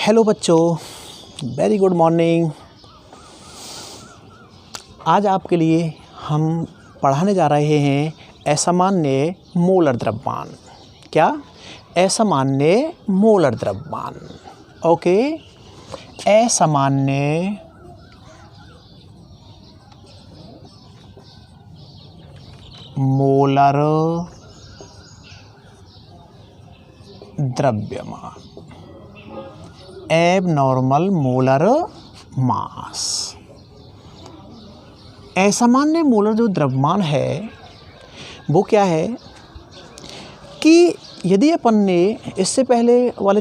Hello बच्चों, very good morning. आज आपके लिए हम पढ़ाने जा रहे हैं असामान्य मोलर द्रव्यमान। क्या? असामान्य मोलर द्रव्यमान। ओके, असामान्य मोलर द्रव्यमान, एबनॉर्मल मोलर मास। असामान्य मोलर जो द्रव्यमान है वो क्या है कि यदि अपन ने इससे पहले वाले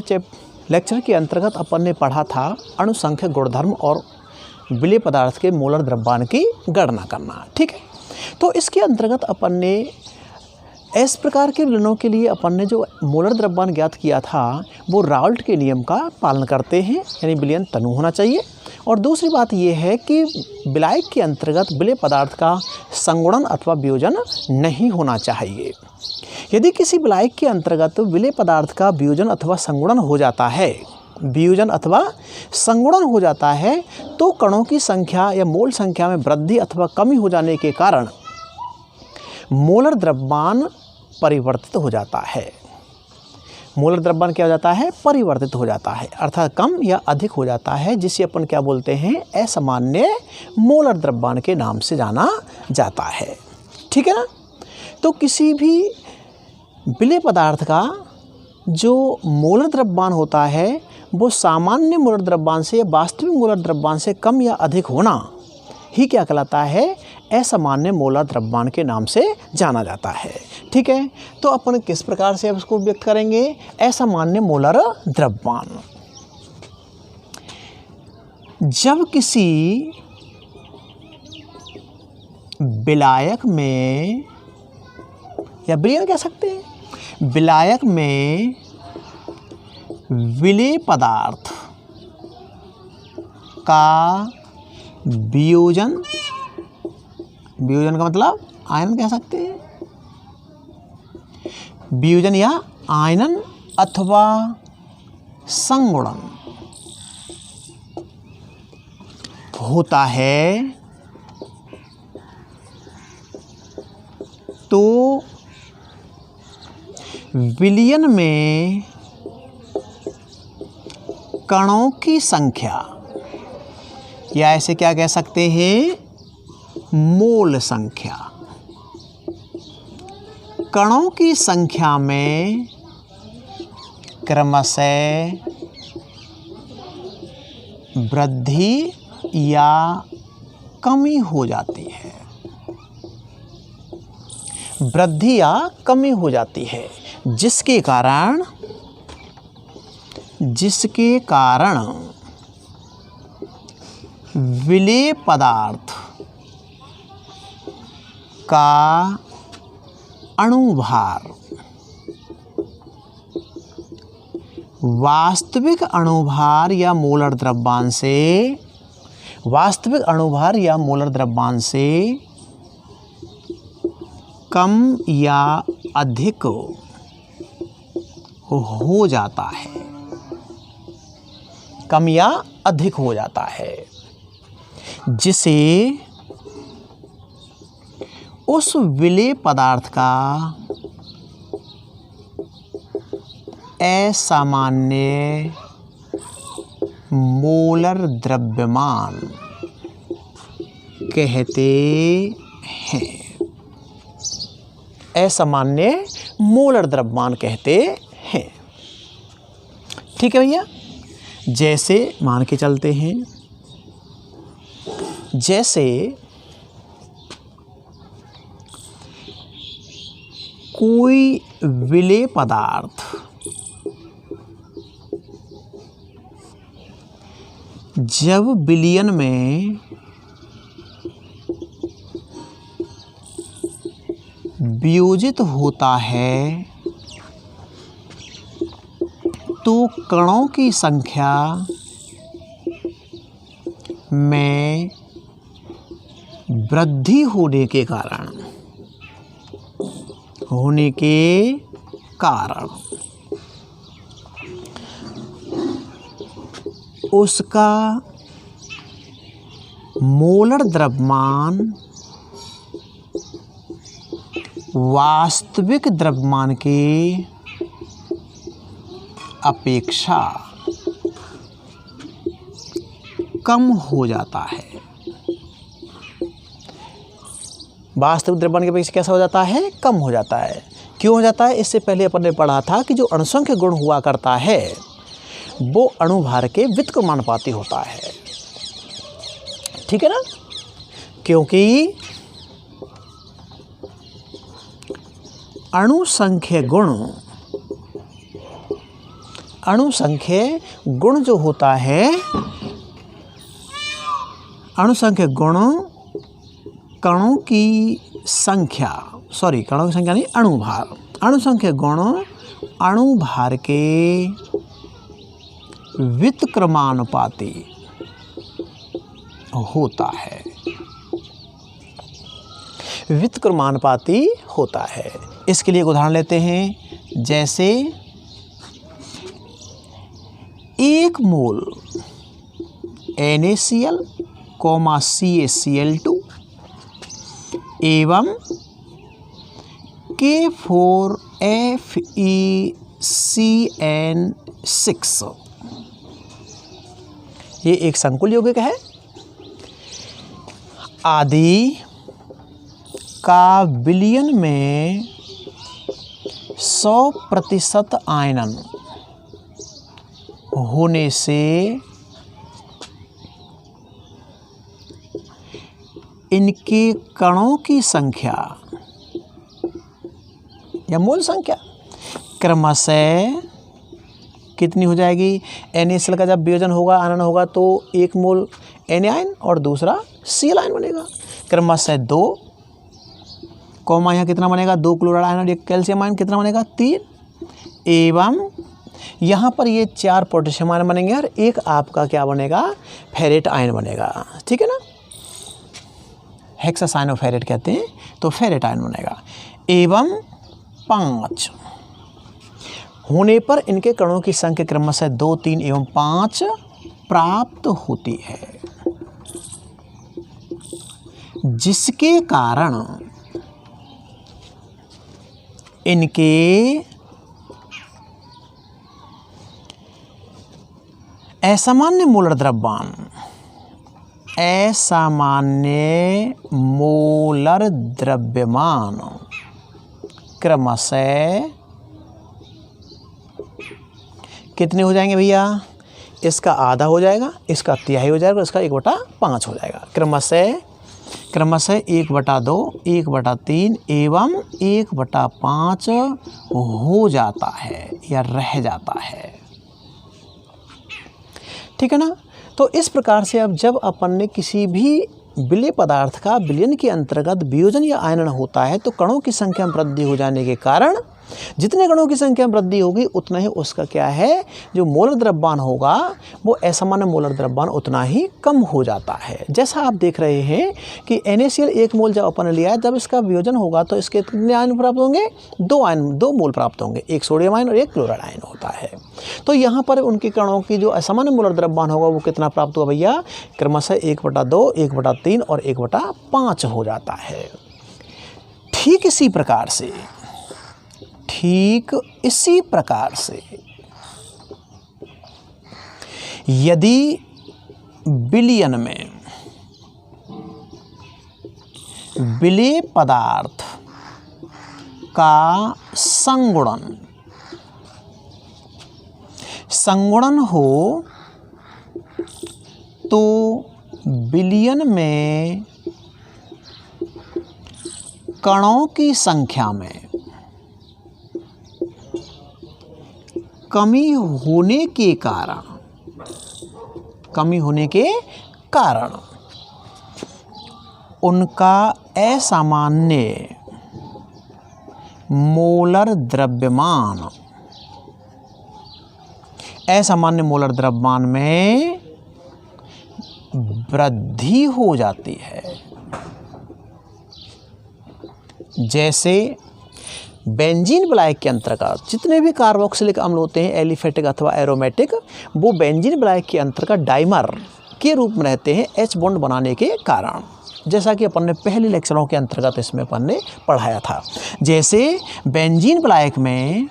लेक्चर के अंतर्गत अपन ने पढ़ा था अणुसंख्यक गुणधर्म और विलेय पदार्थ के मोलर द्रव्यमान की गणना करना। ठीक है, तो इसके अंतर्गत अपन ने इस प्रकार के विलयनों के लिए अपन ने जो मोलर द्रव्यमान ज्ञात किया था वो राउल्ट के नियम का पालन करते हैं, यानी विलयन तनु होना चाहिए। और दूसरी बात यह है कि विलायक के अंतर्गत विलेय पदार्थ का संगुणन अथवा वियोजन नहीं होना चाहिए। यदि किसी विलायक के अंतर्गत विलेय पदार्थ का वियोजन अथवा संगुणन हो जाता है, तो कणों की संख्या या मोल संख्या में वृद्धि अथवा कमी हो जाने के कारण मोलर द्रव्यमान परिवर्तित हो जाता है। मोलर द्रव्यमान क्या हो जाता है? परिवर्तित हो जाता है, अर्थात कम या अधिक हो जाता है, जिसे अपन क्या बोलते हैं? असामान्य मोलर द्रव्यमान के नाम से जाना जाता है। ठीक है ना? तो किसी भी विलेय पदार्थ का जो मोलर द्रव्यमान होता है वो सामान्य मोलर द्रव्यमान से या वास्तविक मोलर द्रव्यमान से कम या अधिक होना ही क्या कहलाता है? असामान्य मोलर द्रव्यमान के नाम से जाना जाता है। ठीक है, तो अपन किस प्रकार से अब उसको व्यक्त करेंगे? असामान्य मोलर द्रव्यमान जब किसी विलायक में, या विलयन कह सकते हैं, विलायक में विलेय पदार्थ का वियोजन का मतलब आयनन कह सकते हैं, वियोजन या आयनन अथवा संगुणन होता है, तो विलयन में कणों की संख्या, या ऐसे क्या कह सकते हैं? मोल संख्या, कणों की संख्या में क्रमशः वृद्धि या कमी हो जाती है। वृद्धि या कमी हो जाती है, जिसके कारण विलेय पदार्थ का अणुभार वास्तविक अणुभार या मोलर द्रव्यमान से कम या अधिक हो जाता है, कम या अधिक हो जाता है, जिसे उस विलेय पदार्थ का असामान्य मोलर द्रव्यमान कहते हैं। असामान्य मोलर द्रव्यमान कहते हैं। ठीक है भैया, जैसे मान के चलते हैं, जैसे कोई विलेय पदार्थ जब विलयन में वियोजित होता है तो कणों की संख्या में वृद्धि होने के कारण उसका मोलर द्रव्यमान वास्तविक द्रव्यमान की अपेक्षा कम हो जाता है। वास्तविक द्रव्यमान की अपेक्षा कैसा हो जाता है? कम हो जाता है। क्यों हो जाता है? इससे पहले अपन ने पढ़ा था कि जो अणुसंख्य गुण हुआ करता है वो अणुभार के व्युत्क्रमानुपाती होता है। ठीक है ना? क्योंकि अणुसंख्य गुण जो होता है, अणुसंख्य गुण कणों की संख्या नहीं, अणुभार, अणुसंख्य गुण अणुभार के व्युत्क्रमानुपाती होता है, व्युत्क्रमानुपाती होता है। इसके लिए एक उदाहरण लेते हैं। जैसे 1 मोल NaCl, CaCl2 एवं K4FeCN6 ये एक संकुल यौगिक है। आदि का विलयन में 100% आयनन होने से इनके कणों की संख्या या मोल संख्या क्रमशः कितनी हो जाएगी? NaCl का जब वियोजन होगा, आयनन होगा, तो 1 मोल Na आयन और दूसरा Cl आयन बनेगा। क्रमशः 2 कॉमा यहाँ कितना बनेगा? 2 क्लोराइड आयन और 1 कैल्शियम आयन, कितना बनेगा? 3। एवं यहाँ पर ये 4 पोटेशियम आयन बनेंगे और 1 आपका क्या बनेगा? फेरेट आयन बनेगा। ठीक है ना? हेक्सासाइनोफेरेट कहते हैं, तो फेरेट आयन बनेगा। एवं 5 होने पर इनके कणों की संख्या क्रमशः 2, 3 एवं 5 प्राप्त होती है, जिसके कारण इनके असामान्य मोलर द्रव्यमान क्रमशः कितने हो जाएंगे भैया? इसका आधा हो जाएगा, इसका तिहाई हो जाएगा, इसका 1/5 हो जाएगा। क्रमशः 1/2, 1/3 एवं 1/5 हो जाता है या रह जाता है। ठीक है ना? तो इस प्रकार से अब जब अपन ने किसी भी विलेय पदार्थ का विलयन के अंतर्गत वियोजन या आयनन होता है तो कणों की संख्या में वृद्धि हो जाने के कारण जितने कणों की संख्या में वृद्धि होगी उतना ही उसका क्या है, जो मोलर द्रव्यमान होगा वो असामान्य मोलर द्रव्यमान उतना ही कम हो जाता है। जैसा आप देख रहे हैं कि NaCl 1 मोल जब अपन ने लिया है, जब इसका वियोजन होगा तो इसके कितने आयन प्राप्त होंगे? 2 मोल प्राप्त होंगे। 1 सोडियम आयन और 1 क्लोराइड आयन होता है। तो यहाँ पर उनके कणों की जो असामान्य मोलर द्रव्यमान होगा वो कितना प्राप्त हुआ भैया? क्रमशः 1/2, 1/3 और 1/5 हो जाता है। ठीक इसी प्रकार से यदि विलयन में विलेय पदार्थ का संगुणन हो तो विलयन में कणों की संख्या में कमी होने के कारण उनका असामान्य मोलर द्रव्यमान में वृद्धि हो जाती है। जैसे बेंजीन विलायक के अंतर्गत जितने भी कार्बोक्सिलिक अम्ल होते हैं एलिफेटिक अथवा एरोमेटिक, वो बेंजीन विलायक के अंतर्गत डाइमर के रूप में रहते हैं H बॉन्ड बनाने के कारण, जैसा कि अपन ने पहले लेक्चरों के अंतर्गत इसमें अपन ने पढ़ाया था। जैसे बेंजीन विलायक में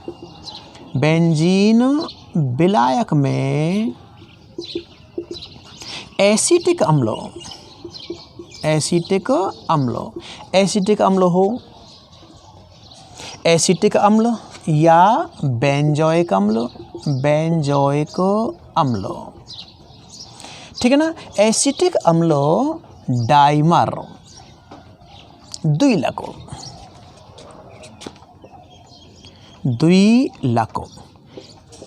एसिटिक अम्ल या बेंजोइक अम्ल, ठीक है ना। एसिटिक अम्ल डाइमर द्विलक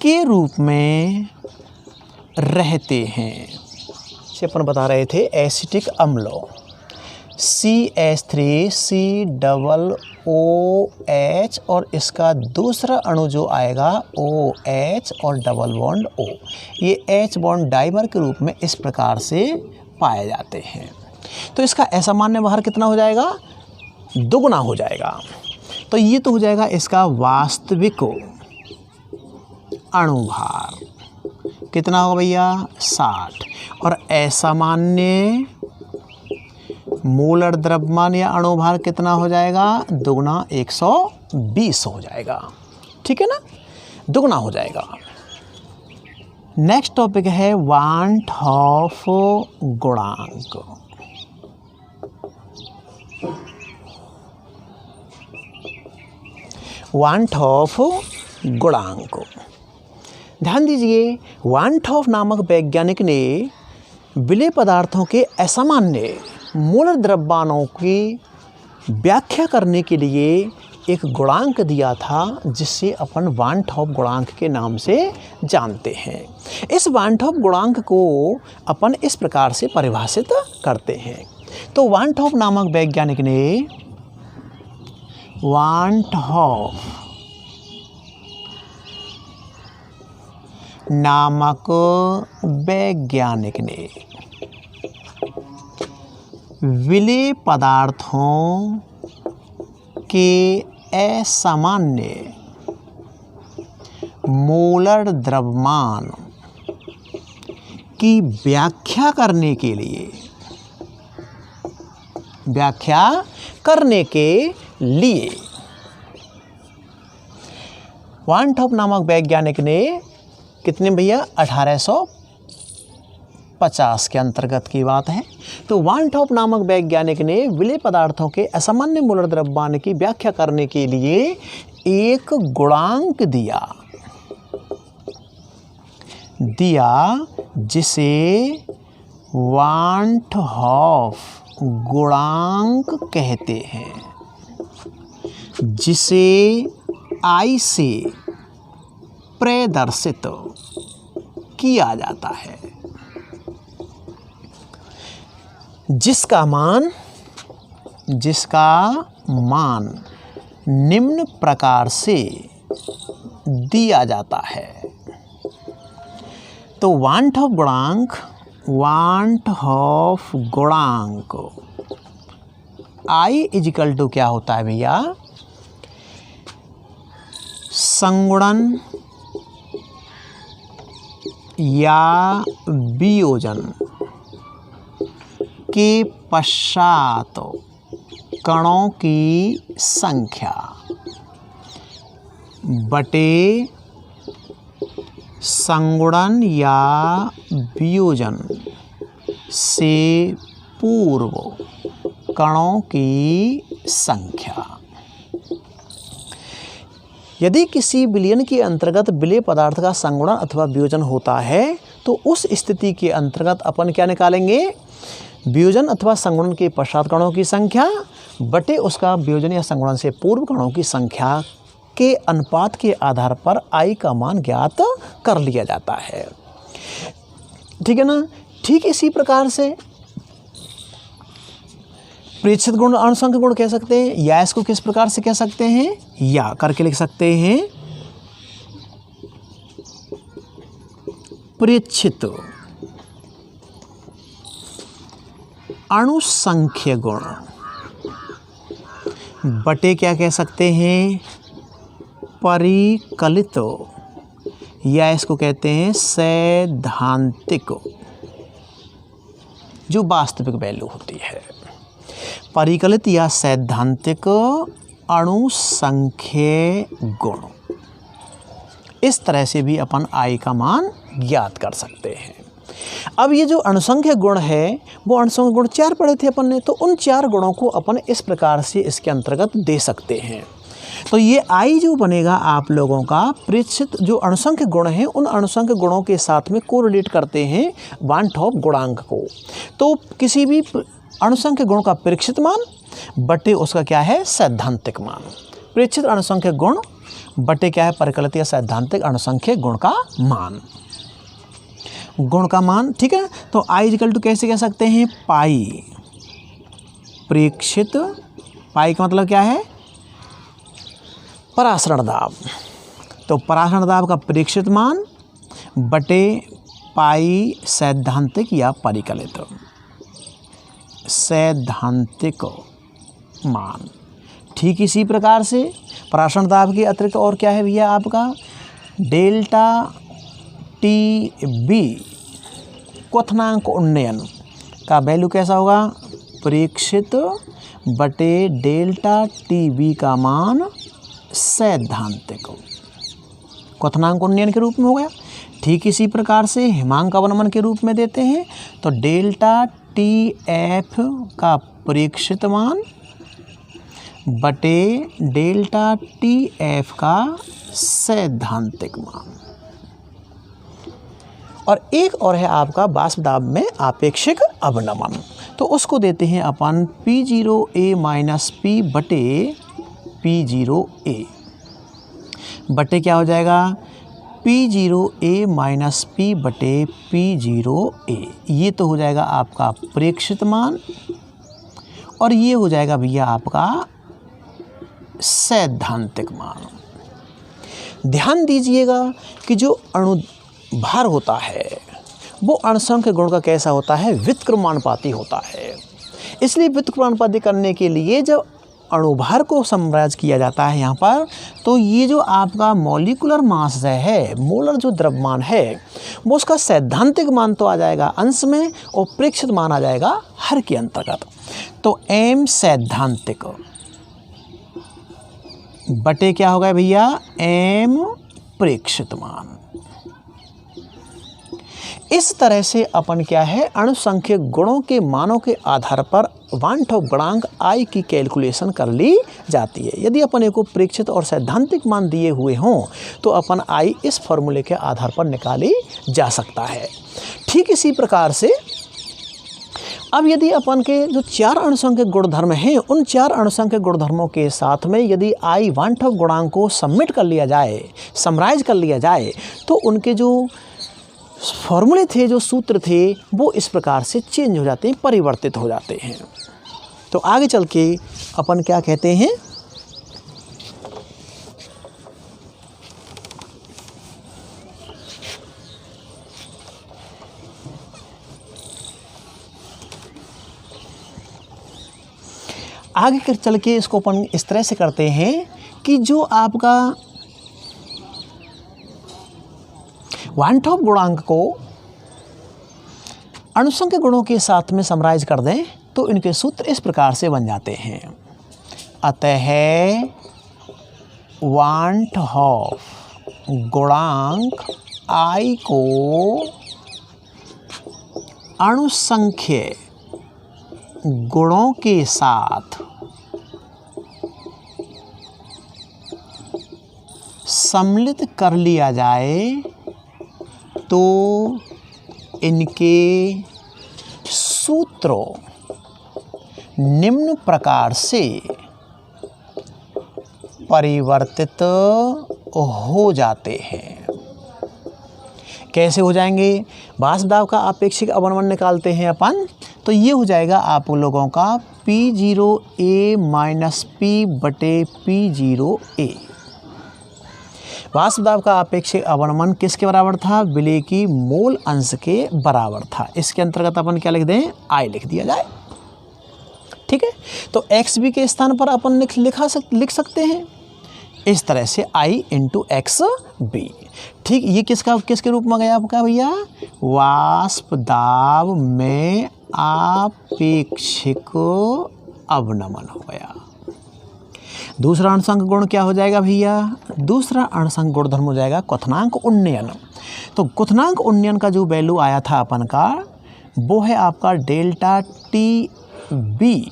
के रूप में रहते हैं। से अपन बता रहे थे एसिटिक अम्ल CH3COOH और इसका दूसरा अणु जो आएगा OH और डबल बॉन्ड O, ये H बॉन्ड डाइमर के रूप में इस प्रकार से पाए जाते हैं। तो इसका असामान्य भार कितना हो जाएगा? दुगुना हो जाएगा। तो ये तो हो जाएगा इसका वास्तविक अणुभार, कितना होगा भैया? 60। और असामान्य मोलर द्रव्यमान या अणुभार कितना हो जाएगा? दुगुना 120 हो जाएगा, ठीक है ना, दुगुना हो जाएगा। नेक्स्ट टॉपिक है वान हॉफ गुणांक। वान हॉफ गुणांक, ध्यान दीजिए, वान हॉफ नामक वैज्ञानिक ने विलेय पदार्थों के असामान्य मोलर द्रव्यमानों की व्याख्या करने के लिए एक गुणांक दिया था, जिससे अपन वान हॉफ गुणांक के नाम से जानते हैं। इस वान हॉफ गुणांक को अपन इस प्रकार से परिभाषित करते हैं। तो वान हॉफ नामक वैज्ञानिक ने विलेय पदार्थों के असामान्य मोलर द्रव्यमान की व्याख्या करने के लिए वान हॉफ नामक वैज्ञानिक ने कितने भैया? 1850 के अंतर्गत की बात है। तो वान हॉफ नामक वैज्ञानिक ने विलेय पदार्थों के असामान्य मोलर द्रव्यमान की व्याख्या करने के लिए एक गुणांक दिया जिसे वान हॉफ गुणांक कहते हैं, जिसे I से प्रदर्शित किया जाता है, जिसका मान निम्न प्रकार से दिया जाता है। तो वान हॉफ गुणांक I इजिकल टू क्या होता है भैया? संगुणन या वियोजन के पश्चात कणों की संख्या बटे संगुणन या वियोजन से पूर्व कणों की संख्या। यदि किसी विलयन के अंतर्गत विलेय पदार्थ का संगुणन अथवा वियोजन होता है, तो उस स्थिति के अंतर्गत अपन क्या निकालेंगे? वियोजन अथवा संगुणन के पश्चात कणों की संख्या बटे उसका वियोजन या संगुणन से पूर्व कणों की संख्या के अनुपात के आधार पर I का मान ज्ञात कर लिया जाता है, ठीक है ना। ठीक इसी प्रकार से प्रेक्षित गुण अनुसंग गुण कह सकते हैं, या इसको किस प्रकार से कह सकते हैं? या करके लिख सकते हैं प्रेक्षित अणुसंख्य गुण बटे क्या कह सकते हैं? परिकलित या इसको कहते हैं सैद्धांतिक जो वास्तविक वैल्यू होती है। परिकलित या सैद्धांतिक अणुसंख्यक गुण, इस तरह से भी अपन आई का मान ज्ञात कर सकते हैं। अब ये जो अणुसंख्यक गुण है वो अणुसंख्यक गुण 4 पढ़े थे अपन ने, तो उन 4 गुणों को अपन इस प्रकार से इसके अंतर्गत दे सकते हैं। तो ये आई जो बनेगा आप लोगों का प्रेक्षित जो अणुसंख्यक गुण हैं उन अणुसंख्यक गुणों के साथ में कोरिलेट करते हैं वन टॉप गुणांक को। तो किसी भी अणुसंख्यक गुण का प्रेक्षित मान बटे उसका क्या है सैद्धांतिक मान। प्रेक्षित अणुसंख्यक गुण बटे क्या है परिकलित या सैद्धांतिक अणुसंख्यक गुण का मान, गुण का मान। ठीक है, तो आई इक्वल टू कैसे कह सकते हैं पाई प्रेक्षित, पाई का मतलब क्या है परासरण दाब, तो परासरण दाब का प्रेक्षित मान बटे पाई सैद्धांतिक या परिकलित सैद्धांतिक मान। ठीक इसी प्रकार से परासरण दाब के अतिरिक्त और क्या है भैया आपका डेल्टा टी बी क्वथनांक उन्नयन का वैल्यू कैसा होगा प्रेक्षित बटे डेल्टा टी बी का मान सैद्धांतिक क्वथनांक उन्नयन के रूप में हो गया। ठीक इसी प्रकार से हिमांक अवनमन के रूप में देते हैं तो डेल्टा टी एफ का प्रेक्षित मान बटे डेल्टा टी एफ का सैद्धांतिक मान। और एक और है आपका वाष्प दाब में आपेक्षिक अवनमन, तो उसको देते हैं अपन P0A माइनस P बटे P0A बटे क्या हो जाएगा P0A माइनस P बटे P0A। ये तो हो जाएगा आपका प्रेक्षित मान और ये हो जाएगा भैया आपका सैद्धांतिक मान। ध्यान दीजिएगा कि जो अणुभार होता है वो अणुसंख्यक गुण का कैसा होता है व्युत्क्रमानुपाती होता है। इसलिए व्युत्क्रमानुपाती करने के लिए जब अणुभार को समराइज किया जाता है यहाँ पर, तो ये जो आपका मॉलिक्यूलर मास है मोलर जो द्रव्यमान है वो उसका सैद्धांतिक मान तो आ जाएगा अंश में और प्रेक्षित मान आ जाएगा हर के अंतर्गत। तो m सैद्धांतिक बटे क्या होगा भैया m प्रेक्षित मान। इस तरह से अपन क्या है अणुसंख्यक गुणों के मानों के आधार पर वन टॉप गुणांक आई की कैलकुलेशन कर ली जाती है। यदि अपन को प्रेक्षित और सैद्धांतिक मान दिए हुए हों तो अपन आई इस फॉर्मूले के आधार पर निकाली जा सकता है। ठीक इसी प्रकार से अब यदि अपन के जो 4 अणुसंख्यक गुणधर्म हैं उन 4 अणुसंख्यक गुणधर्मों के साथ में यदि आई वन टॉप गुणांक को सबमिट कर लिया जाए समराइज कर लिया जाए तो उनके जो फॉर्मूले थे जो सूत्र थे वो इस प्रकार से चेंज हो जाते हैं परिवर्तित हो जाते हैं। तो आगे चल के अपन क्या कहते हैं आगे चल के इसको अपन इस तरह से करते हैं कि जो आपका वन टॉप गुणांक को अणुसंख्यक गुणों के साथ में समराइज कर दें तो इनके सूत्र इस प्रकार से बन जाते हैं। अतः वन टॉप गुणांक आई को अणुसंख्यक गुणों के साथ सम्मिलित कर लिया जाए तो इनके सूत्रों निम्न प्रकार से परिवर्तित हो जाते हैं। कैसे हो जाएंगे वाष्प दाब का आपेक्षिक अवनमन निकालते हैं अपन तो ये हो जाएगा आप लोगों का P0A माइनस P बटे P0A। वाष्प दाब का आपेक्षिक अवनमन किसके बराबर था विलेय की मोल अंश के बराबर था। इसके अंतर्गत अपन क्या लिख दें आई लिख दिया जाए। ठीक है, तो XB के स्थान पर अपन लिख सकते हैं इस तरह से I इंटू एक्स बी। ठीक, ये किसके रूप में गया आपका भैया? वाष्प दाब में आपेक्षिक अवनमन हो गया। दूसरा अणुसंघ गुण क्या हो जाएगा भैया? दूसरा अणुसंघ गुणधर्म हो जाएगा क्वथनांक उन्नयन। तो क्वथनांक उन्नयन का जो वैल्यू आया था अपन का, वो है आपका delta T B.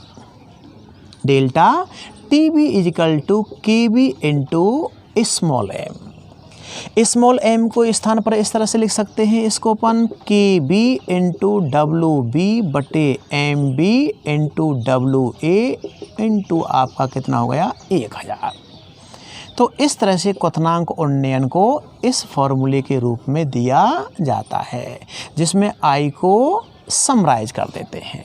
Delta T B equal to K B into small M. Small M को स्थान पर इस तरह से लिख सकते हैं, इसको अपन के बी इंटू डब्लू बी बटे M B into W A into आपका कितना हो गया? 1000। तो इस तरह से क्वथनांक उन्नयन को इस फॉर्मूले के रूप में दिया जाता है, जिसमें आई को समराइज कर देते हैं।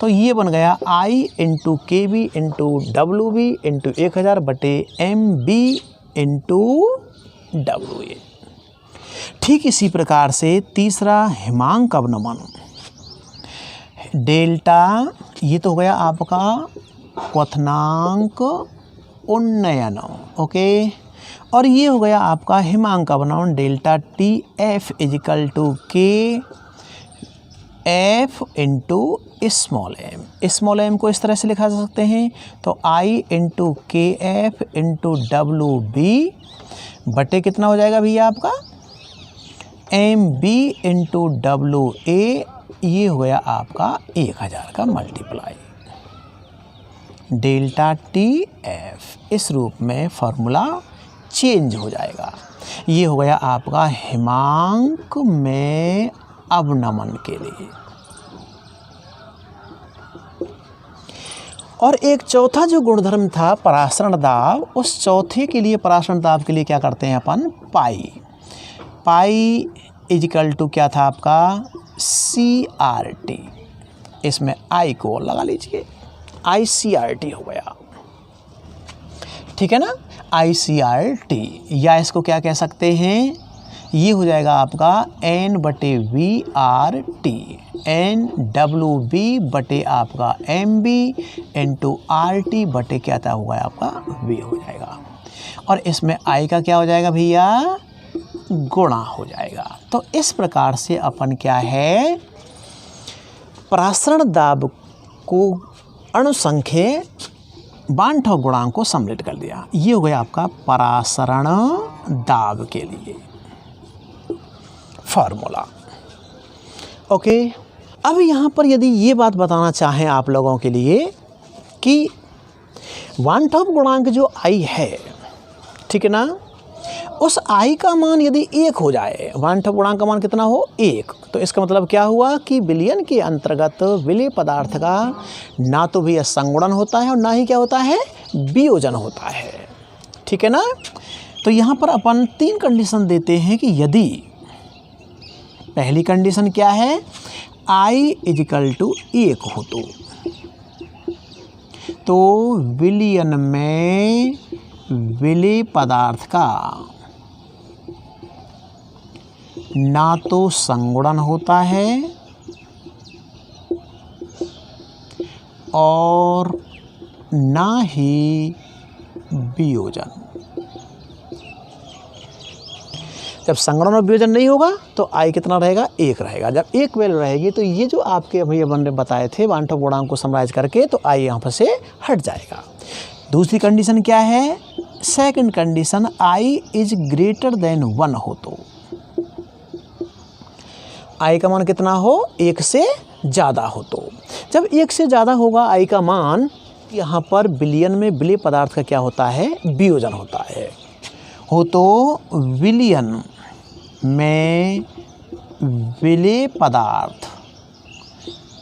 तो ये बन गया I into K B into W B into 1000 बटे M B into W A. ठीक इसी प्रकार से तीसरा हिमांक अवनमन, डेल्टा, ये तो हो गया आपका क्वथनांक उन्नयन, ओके। और ये हो गया आपका हिमांक अवनमन, delta T F equal to K F into small M. Small M को इस तरह से लिखा जा सकते हैं, तो I into K F into W B बटे कितना हो जाएगा भैया आपका? M B into W A. ये हो गया आपका 1000 का मल्टीप्लाई डेल्टा टी एफ। इस रूप में फॉर्मूला चेंज हो जाएगा। ये हो गया आपका हिमांक में अवनमन के लिए। और एक चौथा जो गुणधर्म था परासरण दाब, उस चौथे के लिए, परासरण दाब के लिए क्या करते हैं अपन? पाई। पाई इजिकल टू क्या था आपका? CRT। इसमें आई को लगा लीजिए, ICRT हो गया, ठीक है ना? ICRT, या इसको क्या कह सकते हैं? ये हो जाएगा आपका N बटे VRT, NWB बटे आपका MB इंटू RT बटे क्या था हुआ है आपका V हो जाएगा। और इसमें I का क्या हो जाएगा भैया? गुणा हो जाएगा। तो इस प्रकार से अपन क्या है, परासरण दाब को अणुसंख्य बांठव गुणांक को सम्मिलित कर दिया। ये हो गया आपका परासरण दाब के लिए फॉर्मूला, ओके। अब यहाँ पर यदि ये बात बताना चाहें आप लोगों के लिए कि बांठव गुणांक जो आई है, ठीक है ना, उस आई का मान यदि 1 हो जाए, बांठव गुणांक का मान कितना हो? 1, तो इसका मतलब क्या हुआ कि विलयन के अंतर्गत विलेय पदार्थ का ना तो भी संगुणन होता है और ना ही क्या होता है? वियोजन होता है, ठीक है ना। तो यहाँ पर अपन 3 कंडीशन देते हैं कि यदि पहली कंडीशन क्या है? आई इजिकल टू 1 हो तो विलयन में विलेय पदार्थ का ना तो संगुणन होता है और ना ही वियोजन। जब संगुणन और वियोजन नहीं होगा तो आई कितना रहेगा? 1 रहेगा। जब 1 वैल्यू रहेगी तो ये जो आपके भैया बंदे बताए थे बांठव गुणांक को समराइज करके, तो आई यहाँ पर से हट जाएगा। दूसरी कंडीशन क्या है? Second condition, I is greater than 1 हो तो आई का मान कितना हो? 1 से ज़्यादा हो तो। जब 1 से ज़्यादा होगा आई का मान, यहाँ पर विलयन में विलेय पदार्थ का क्या होता है? वियोजन होता है। हो तो विलयन में विलेय पदार्थ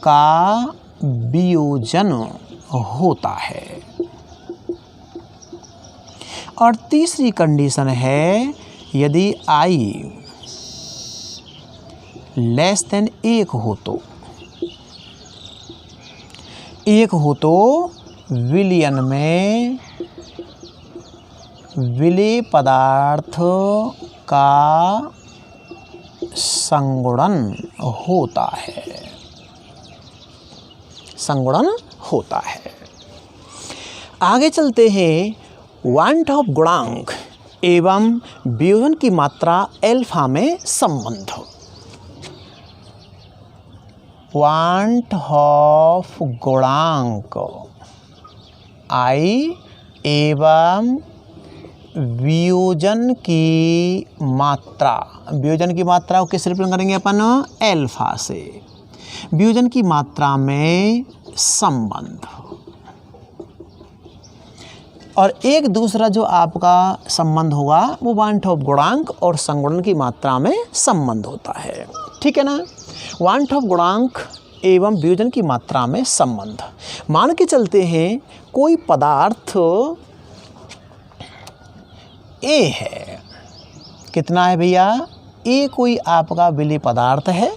का वियोजन होता है। और तीसरी कंडीशन है, यदि आई लेस देन 1 हो तो, 1 हो तो विलयन में विलेय पदार्थ का संगुणन होता है, संगुणन होता है। आगे चलते हैं, वांट ऑफ गुणांक एवं वियोजन की मात्रा अल्फा में संबंध। वांट ऑफ गुणांक आई एवं वियोजन की मात्रा, वियोजन की मात्रा को किस रिप्रेजेंट करेंगे अपन? अल्फा से। वियोजन की मात्रा में संबंध। और एक दूसरा जो आपका संबंध होगा वो वांट ऑफ गुणांक और संगुणन की मात्रा में संबंध होता है। ठीक है ना। वांट ऑफ गुणांक एवं वियोजन की मात्रा में संबंध। मान के चलते हैं कोई पदार्थ ए है। कितना है भैया? ए कोई आपका विलेय पदार्थ है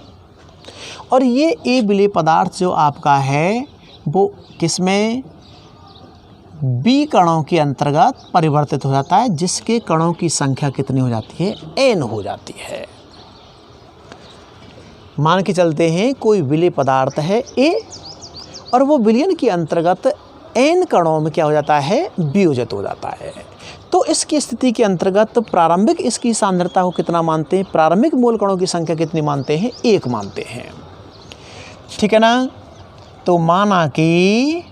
और ये ए विलेय पदार्थ जो आपका है वो किसमें? बी कणों के अंतर्गत परिवर्तित हो जाता है, जिसके कणों की संख्या कितनी हो जाती है? एन हो जाती है। मान के चलते हैं कोई विलेय पदार्थ है ए और वो विलयन के अंतर्गत एन कणों में क्या हो जाता है? वियोजित हो जाता है। तो इसकी स्थिति के अंतर्गत प्रारंभिक इसकी सांद्रता को कितना मानते हैं? प्रारंभिक मोल कणों की संख्या कितनी मानते हैं? 1 मानते हैं। ठीक है ना। तो माना कि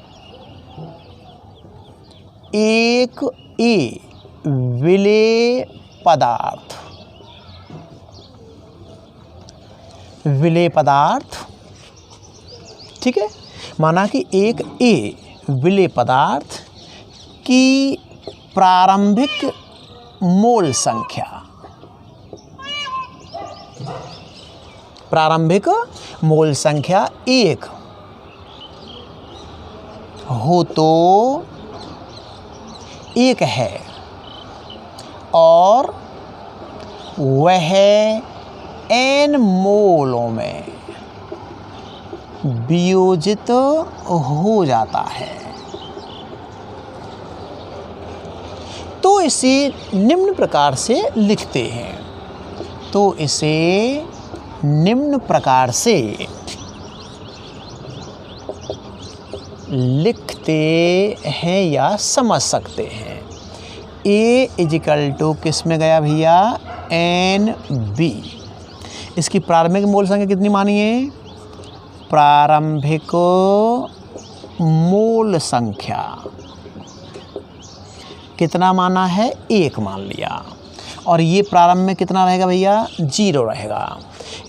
एक ए विलेय पदार्थ, विलेय पदार्थ, ठीक है, माना कि एक ए विलेय पदार्थ की प्रारंभिक मोल संख्या, प्रारंभिक मोल संख्या 1 हो तो 1 है और वह एन मोलों में वियोजित हो जाता है तो इसे निम्न प्रकार से लिखते हैं। तो इसे निम्न प्रकार से लिखते हैं या समझ सकते हैं। ए इजिकल टू किस में गया भैया? N B. इसकी प्रारंभिक मोल संख्या कितनी मानी है? प्रारंभिक मोल संख्या कितना माना है? 1 मान लिया। और ये प्रारंभ में कितना रहेगा भैया? 0 रहेगा।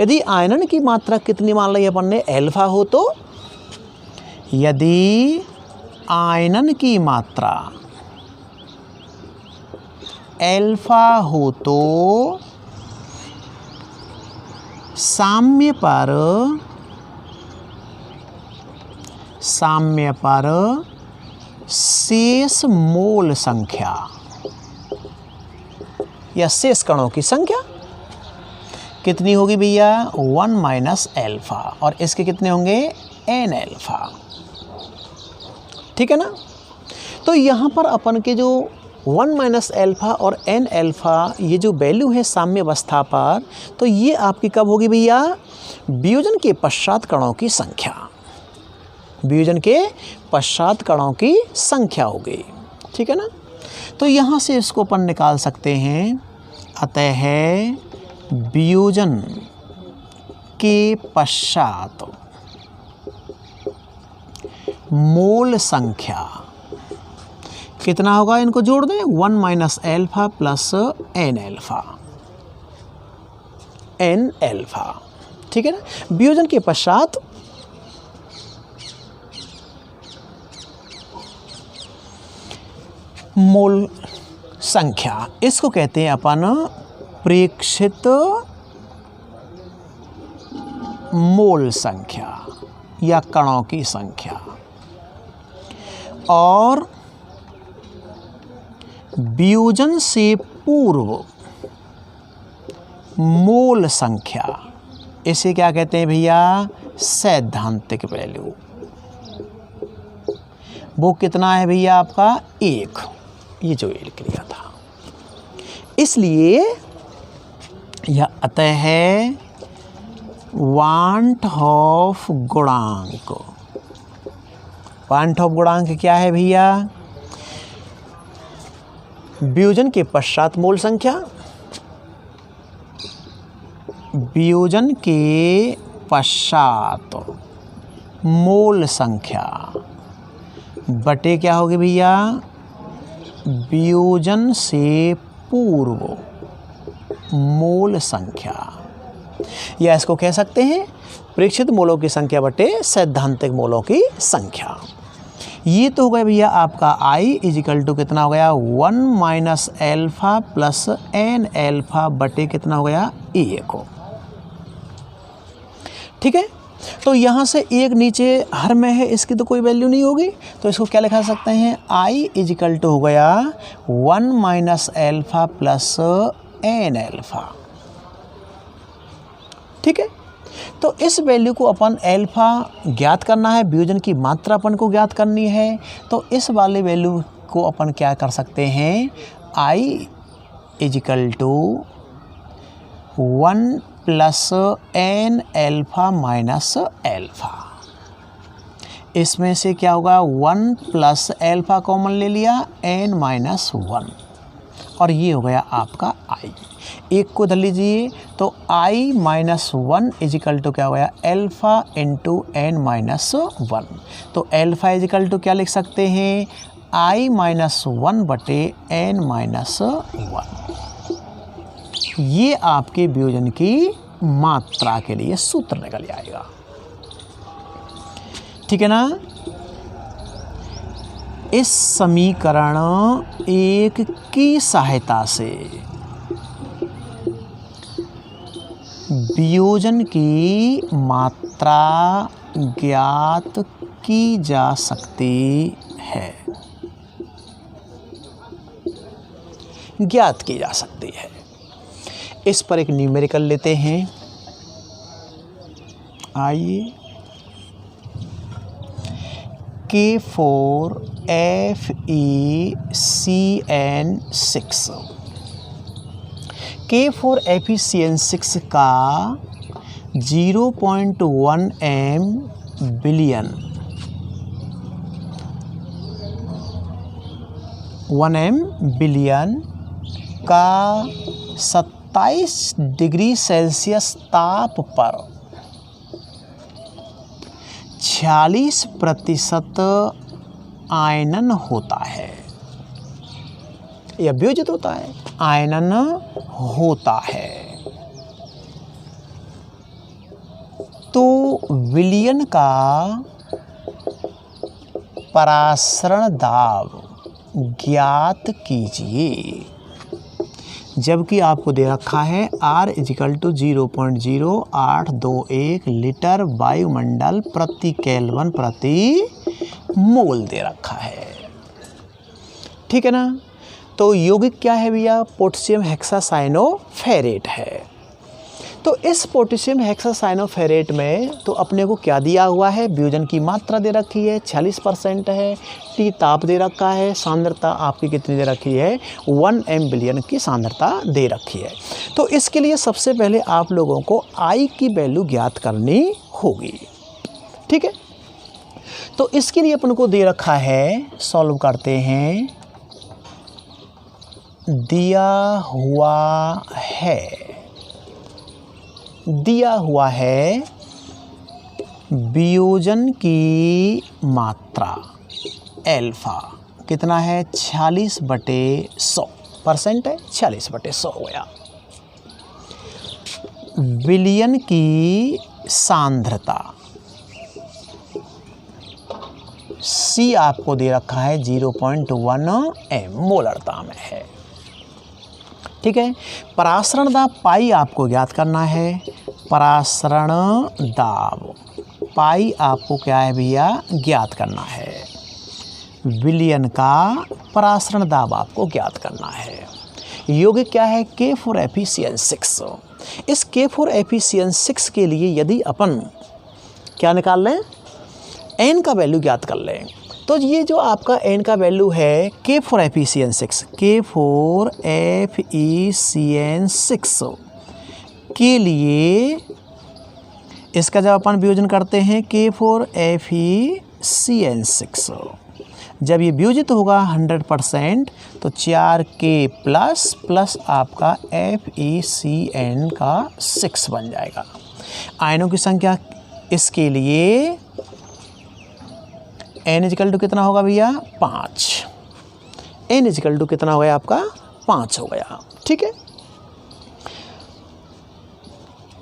यदि आयनन की मात्रा कितनी मान ली अपन ने? अल्फा हो तो, यदि आयनन की मात्रा अल्फा हो तो साम्य पर शेष मोल संख्या या शेष कणों की संख्या कितनी होगी भैया? 1 माइनस अल्फा। और इसके कितने होंगे? N alpha. ठीक है ना। तो यहाँ पर अपन के जो 1 माइनस अल्फा और एन अल्फा ये जो वैल्यू है साम्य अवस्था पर, तो ये आपकी कब होगी भैया? वियोजन के पश्चात कणों की संख्या, वियोजन के पश्चात कणों की संख्या हो गई। ठीक है ना। तो यहाँ से इसको अपन निकाल सकते हैं। अतः वियोजन के पश्चात मोल संख्या कितना होगा? इनको जोड़ दें, 1 minus alpha plus N alpha, N alpha. ठीक है ना। वियोजन के पश्चात मोल संख्या, इसको कहते हैं अपन प्रेक्षित मोल संख्या या कणों की संख्या। और वियोजन से पूर्व मोल संख्या, इसे क्या कहते हैं भैया? सैद्धांतिक वैल्यू। वो कितना है भैया आपका? 1। ये जो ये लिख लिया था। इसलिए यह अतः है वांट ऑफ गुणांक। वांट ऑफ गुणांक क्या है भैया? वियोजन के पश्चात मोल संख्या, वियोजन के पश्चात मोल संख्या बटे क्या होगी भैया, वियोजन से पूर्व मोल संख्या, या इसको कह सकते हैं प्रेक्षित मोलों की संख्या बटे सैद्धांतिक मोलों की संख्या। ये तो हो गया भैया आपका I इजिकल टू कितना हो गया 1 minus alpha plus N alpha बटे कितना हो गया 1। ठीक है, तो यहाँ से एक नीचे हर में है, इसकी तो कोई वैल्यू नहीं होगी, तो इसको क्या लिखा सकते हैं I इजिकल टू हो गया 1 minus alpha plus N alpha. ठीक है, तो इस वैल्यू को अपन एल्फा ज्ञात करना है, वियोजन की मात्रा अपन को ज्ञात करनी है, तो इस वाले वैल्यू को अपन क्या कर सकते हैं I is equal to 1 plus N alpha minus alpha. इसमें से क्या होगा 1 प्लस एल्फा कॉमन ले लिया, एन माइनस 1, और ये हो गया आपका I। एक को धर लीजिए, तो I माइनस 1 इजिकल टू क्या हो गया एल्फा इंटू एन माइनस 1। तो एल्फा इजिकल टू क्या लिख सकते हैं I माइनस 1 बटे एन माइनस 1। ये आपके वियोजन की मात्रा के लिए सूत्र निकल जाएगा। ठीक है ना। इस समीकरण 1 की सहायता से वियोजन की मात्रा ज्ञात की जा सकती है, ज्ञात की जा सकती है। इस पर एक न्यूमेरिकल लेते हैं, आइए। K4FeCN6, K4FeCN6 का 0.1 m बिलियन 1 m बिलियन का 27 डिग्री सेल्सियस ताप पर 46% आयनन होता है, या वियोजित होता है, आयनन होता है। तो विलयन का परासरण दाब ज्ञात कीजिए, जबकि आपको दे रखा है R इजिकल टू 0.0821 लीटर वायुमंडल प्रति केल्विन प्रति मोल दे रखा है। ठीक है ना। तो यौगिक क्या है भैया, पोटेशियम हेक्सासाइनोफेरेट है। तो इस पोटेशियम हेक्सासाइनोफेरेट में तो अपने को क्या दिया हुआ है, वियोजन की मात्रा दे रखी है 46% है, T ताप दे रखा है, सांद्रता आपकी कितनी दे रखी है 1 m बिलियन की सांद्रता दे रखी है। तो इसके लिए सबसे पहले आप लोगों को I की वैल्यू ज्ञात करनी होगी। ठीक है, तो इसके लिए अपन को दे रखा है, सॉल्व करते हैं। दिया हुआ है वियोजन की मात्रा एल्फा कितना है 46/100% है, 46/100 हो गया। विलयन की सांद्रता C आपको दे रखा है 0.1 m मोलरता में है। ठीक है, परासरण दाब पाई आपको ज्ञात करना है। परासरण दाब पाई आपको क्या है भैया ज्ञात करना है। विलयन का परासरण दाब आपको ज्ञात करना है। यौगिक क्या है K4FeCN6। इस K4FeCN6 के लिए यदि अपन क्या निकाल लें, N का वैल्यू ज्ञात कर लें, तो ये जो आपका N का वैल्यू है K4FeCN6 के लिए इसका जब अपन वियोजन करते हैं K4FeCN6 जब ये वियोजित होगा 100% तो 4K प्लस आपका FeCN का 6 बन जाएगा। आयनों की संख्या इसके लिए N इक्वल टू कितना होगा भैया 5। N इक्वल टू कितना हो गया आपका 5 हो गया। ठीक है,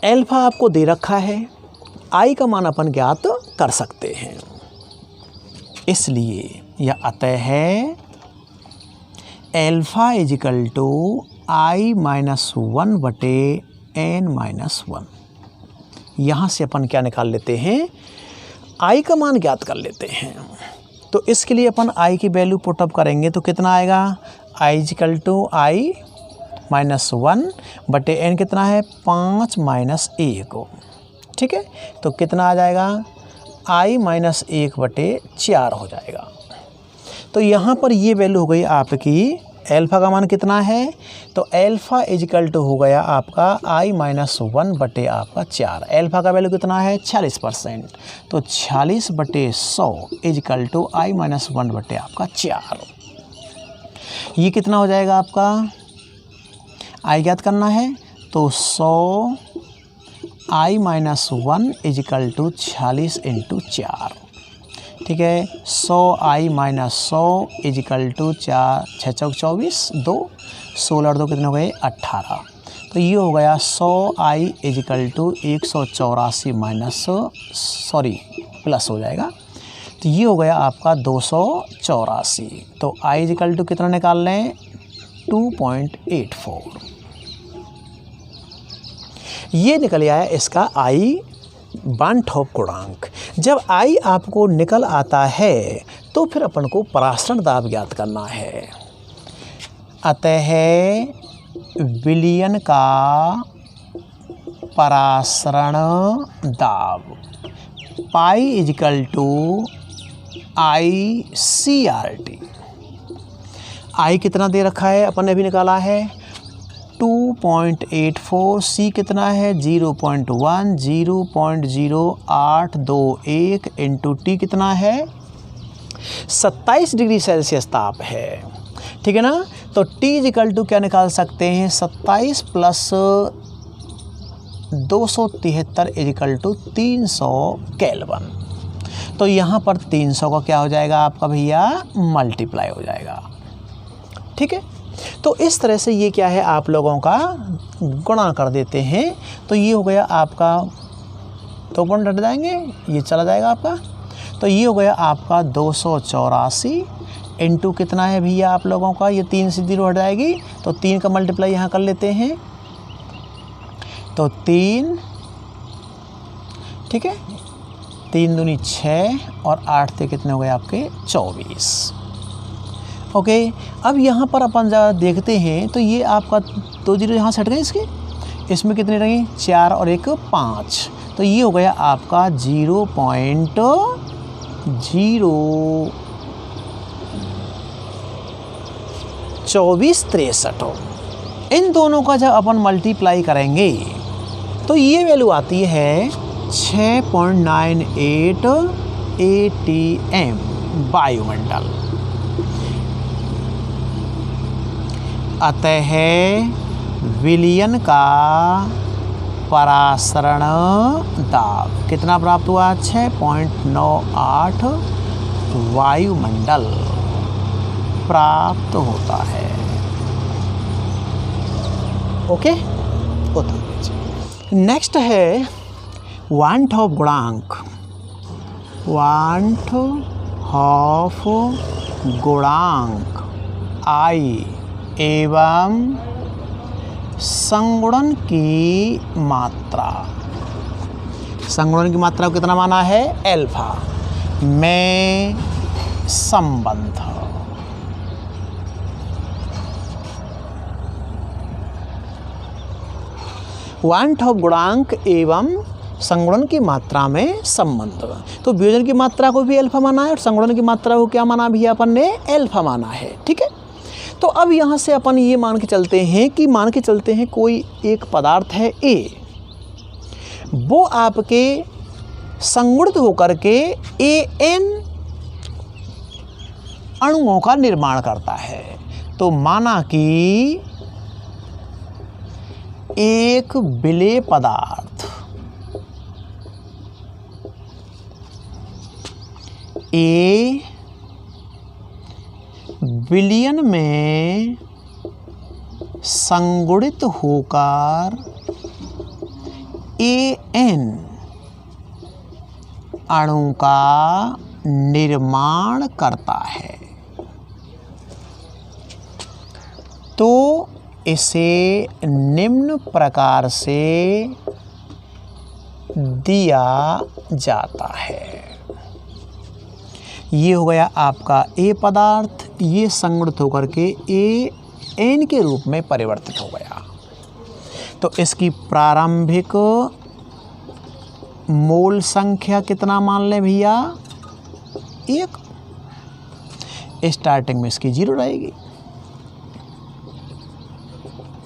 एल्फा आपको दे रखा है, आई का मान अपन ज्ञात कर सकते हैं, इसलिए यह अतः है एल्फा इजिकल टू I-1/N-1। यहाँ से अपन क्या निकाल लेते हैं, आई का मान ज्ञात कर लेते हैं। तो इसके लिए अपन आई की वैल्यू पुटअप करेंगे तो कितना आएगा, I इजिकल टू I-1/N कितना है 5 - 1। ठीक है, तो कितना आ जाएगा I-1/4 हो जाएगा। तो यहाँ पर ये वैल्यू हो गई आपकी, एल्फ़ा का मान कितना है, तो एल्फ़ा इजिकल टू हो गया आपका I-1/4। एल्फ़ा का वैल्यू कितना है 46%, तो 46/100 इजिकल टू I-1/4। ये कितना हो जाएगा आपका, आई ज्ञात करना है तो 100 I-1 इजिकल टू 40 × 4। ठीक है, 100 I-100 इजिकल टू 4 6 चौक 24, 2 16 और 2 कितने हो गए 18। तो ये हो गया 100 I इजिकल टू 184 प्लस हो जाएगा, तो ये हो गया आपका 284। तो I इजिकल टू कितना निकाल लें 2.84। ये निकल आया इसका आई बार्नठॉप गुणांक। जब आई आपको निकल आता है तो फिर अपन को परासरण दाब ज्ञात करना है। अतः विलयन का परासरण दाब पाई इजिकल टू ICRT। आई कितना दे रखा है अपन ने भी निकाला है 2.84, सी कितना है 0.1 0.0821 इंटू टी कितना है 27 डिग्री सेल्सियस ताप है। ठीक है ना, तो टी इजिकल टू क्या निकाल सकते हैं 27 प्लस 273 इजिकल टू 300 केल्विन। तो यहाँ पर 300 का क्या हो जाएगा आपका भैया मल्टीप्लाई हो जाएगा। ठीक है, तो इस तरह से ये क्या है आप लोगों का गुणा कर देते हैं। तो ये हो गया आपका 2 पॉइंट हट जाएंगे, ये चला जाएगा आपका, तो ये हो गया आपका 284 इंटू कितना है भैया आप लोगों का, ये 3 से 0 हट जाएगी तो 3 का मल्टीप्लाई यहाँ कर लेते हैं, तो 3, ठीक है 3 दूनी 6 और 8 से कितने हो गए आपके 24। ओके, अब यहाँ पर अपन ज़रा देखते हैं तो ये आपका 2 0 यहाँ से हट गए, इसमें कितने रहे 4 और 1 5, तो ये हो गया आपका 0.02463। इन दोनों का जब अपन मल्टीप्लाई करेंगे तो ये वैल्यू आती है 6.98 ATM वायुमंडल। अतः विलयन का परासरण दाब कितना प्राप्त हुआ 6.98 वायुमंडल प्राप्त होता है। ओके, नेक्स्ट है वार्नठॉप गुणांक। वार्नठॉप गुणांक आई एवं संगुणन की मात्रा। संगुणन की मात्रा को कितना माना है एल्फा में संबंध। वार्नठॉप गुणांक एवं संगुणन की मात्रा में संबंध। तो वियोजन की मात्रा को भी एल्फा माना है और संगुणन की मात्रा को क्या माना भी अपन ने एल्फा माना है। ठीक है, तो अब यहाँ से अपन ये मान के चलते हैं कोई एक पदार्थ है ए, वो आपके संगुणित होकर के AN अणुओं का निर्माण करता है। तो माना कि एक विलेय पदार्थ ए विलयन में संगुणित होकर एन अणु का निर्माण करता है, तो इसे निम्न प्रकार से दिया जाता है। ये हो गया आपका ए पदार्थ, ये संगुणित होकर के एन के रूप में परिवर्तित हो गया। तो इसकी प्रारंभिक मोल संख्या कितना मान लें भैया? 1। स्टार्टिंग में इसकी 0 रहेगी।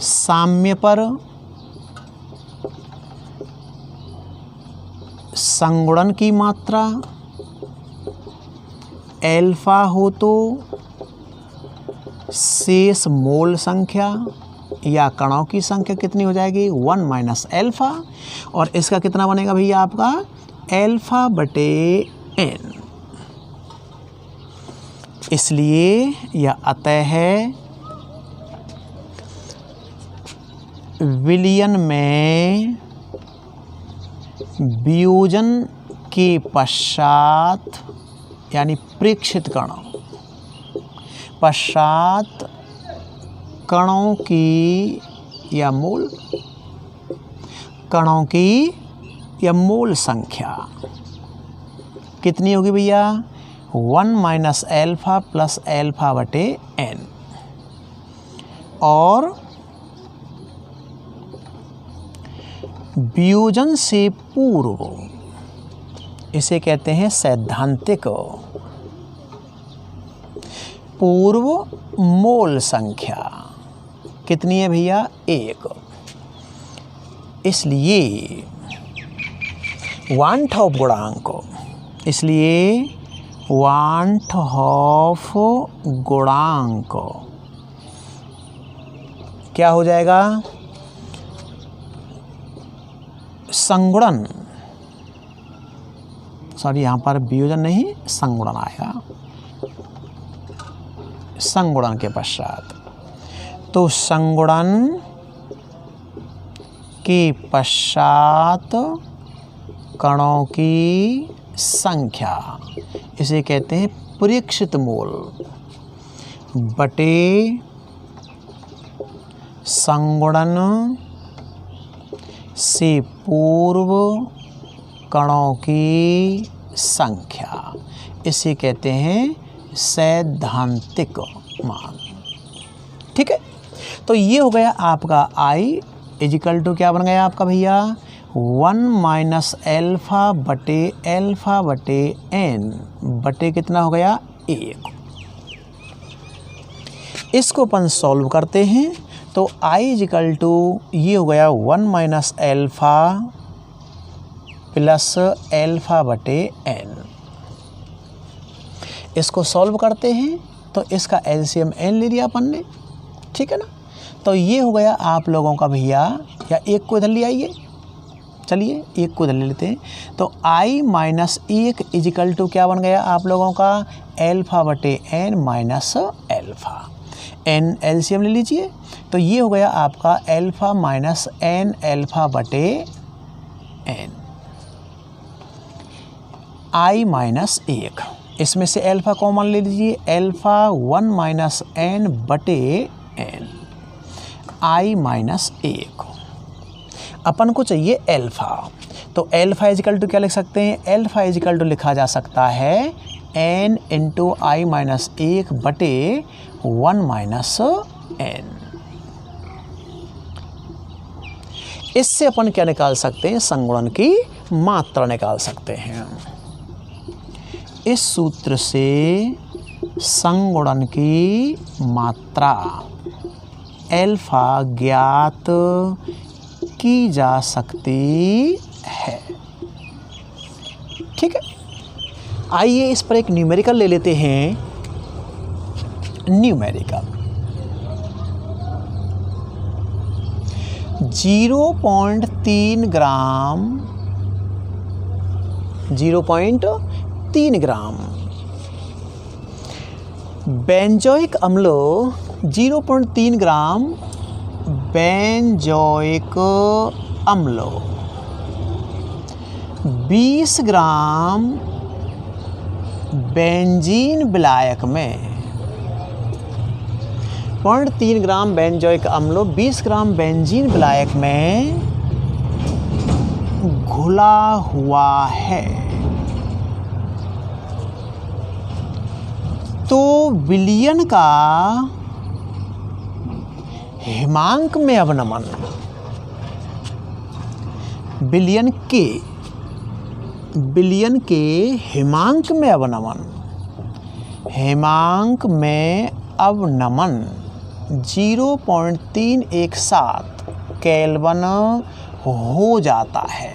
साम्य पर संगुणन की मात्रा एल्फा हो तो शेष मोल संख्या या कणों की संख्या कितनी हो जाएगी? 1 माइनस एल्फा। और इसका कितना बनेगा भैया आपका? एल्फा बटे एन। इसलिए यह अतः है विलयन में वियोजन के पश्चात यानी प्रेक्षित कणों पश्चात कणों की या मोल कणों की या मोल संख्या कितनी होगी भैया? 1 माइनस एल्फा प्लस एल्फा बटे एन। और वियोजन से पूर्व इसे कहते हैं सैद्धांतिक पूर्व मोल संख्या कितनी है भैया? 1। इसलिए वांट ऑफ गुणांक, इसलिए वांट ऑफ गुणांक क्या हो जाएगा? संगुणन, सॉरी यहाँ पर वियोजन नहीं संगुणन आएगा, संगुणन के पश्चात। तो संगुणन के पश्चात कणों की संख्या इसे कहते हैं प्रेक्षित मोल बटे संगुणन से पूर्व कणों की संख्या, इसे कहते हैं सैद्धांतिक मान। ठीक है, तो ये हो गया आपका आई इजिकल टू क्या बन गया आपका भैया? 1 माइनस एल्फा बटे एन बटे कितना हो गया? 1। इसको अपन सॉल्व करते हैं तो आई इजिकल टू ये हो गया 1 माइनस एल्फा प्लस एल्फा बटे एन। इसको सॉल्व करते हैं तो इसका एलसीएम एन ले लिया अपन ने, ठीक है ना। तो ये हो गया आप लोगों का भैया, या एक को इधर ले आइए, चलिए एक को इधर ले लेते हैं। तो आई माइनस 1 इजिकल टू क्या बन गया आप लोगों का? एल्फा बटे N minus alpha. N LCM ले लीजिए, तो ये हो गया आपका एल्फा माइनस एन एल्फा बटे एन। आई माइनस 1, इसमें से एल्फा कॉमन ले लीजिए, एल्फा 1 माइनस एन बटे एन। आई माइनस 1 अपन को चाहिए एल्फा, तो एल्फा इजिकल टू क्या लिख सकते हैं? एल्फा इजिकल टू लिखा जा सकता है एन इंटू आई माइनस 1 बटे 1 माइनस एन। इससे अपन क्या निकाल सकते हैं? संगुणन की मात्रा निकाल सकते हैं। इस सूत्र से संगुणन की मात्रा एल्फा ज्ञात की जा सकती है। ठीक है, आइए इस पर एक न्यूमेरिकल ले लेते हैं न्यूमेरिकल 0.3 ग्राम 0.3 ग्राम बेंजोइक अम्ल 0.3 ग्राम बेंजोइक अम्ल 20 ग्राम बेंजीन विलायक में 0.3 ग्राम बेंजोइक अम्ल 20 ग्राम बेंजीन विलायक में घुला हुआ है तो विलयन का हिमांक में अवनमन विलयन के हिमांक में अवनमन हिमांक में अवनमन 0.317 केल्विन हो जाता है।